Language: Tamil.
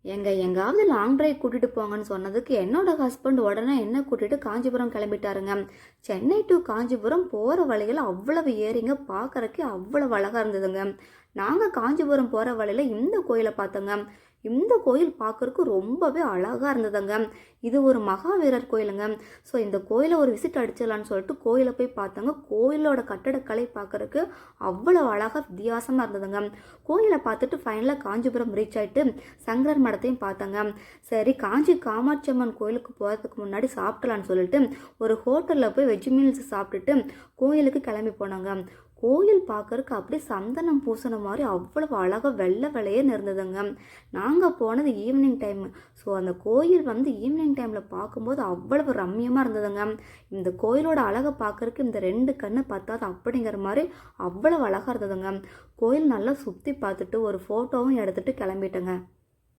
எங்காவது லாங் டிரைவ் கூட்டிட்டு போங்கன்னு சொன்னதுக்கு என்னோட ஹஸ்பண்ட் உடனே என்ன கூட்டிட்டு காஞ்சிபுரம் கிளம்பிட்டாருங்க. சென்னை டு காஞ்சிபுரம் போற வழியில அவ்வளவு ஏறிங்க, பார்க்கறக்கே அவ்வளவு அழகா இருந்ததுங்க. நாங்க காஞ்சிபுரம் போற வழியில இந்த கோயிலை பார்த்தோங்க. இந்த கோயில் பார்க்கறக்கு ரொம்பவே அழகா இருந்ததுங்க. இது ஒரு மகாவீரர் கோயிலுங்க. ஸோ இந்த கோயிலை ஒரு விசிட் அடிச்சிடலான்னு சொல்லிட்டு கோயிலை போய் பார்த்தோங்க. கோயிலோட கட்டடக்கலை பார்க்கறக்கு அவ்வளோ அழகாக வித்தியாசமாக இருந்ததுங்க. கோயிலை பார்த்துட்டு ஃபைனலாக காஞ்சிபுரம் ரீச் ஆகிட்டு சங்கரர் மடத்தையும் பார்த்தோங்க. சரி, காஞ்சி காமாட்சி அம்மன் கோயிலுக்கு போகிறதுக்கு முன்னாடி சாப்பிடலான்னு சொல்லிட்டு ஒரு ஹோட்டலில் போய் வெஜ் மீல்ஸ் சாப்பிட்டுட்டு கோயிலுக்கு கிளம்பி போனாங்க. கோயில் பார்க்கறக்கு அப்படியே சந்தனம் பூசின மாதிரி அவ்வளவு அழகாக வெள்ளை வெள்ளையேன்னு இருந்ததுங்க. நாங்கள் போனது ஈவினிங் டைம். ஸோ அந்த கோயில் ஈவினிங் டைமில் பார்க்கும்போது அவ்வளவு ரம்மியமாக இருந்ததுங்க. இந்த கோயிலோட அழகை பார்க்கறக்கு இந்த 2 கண்ணு பத்தாது அப்படிங்கிற மாதிரி அவ்வளவு அழகாக இருந்ததுங்க. கோயில் நல்லா சுற்றி பார்த்துட்டு ஒரு ஃபோட்டோவும் எடுத்துகிட்டு கிளம்பிட்டேங்க.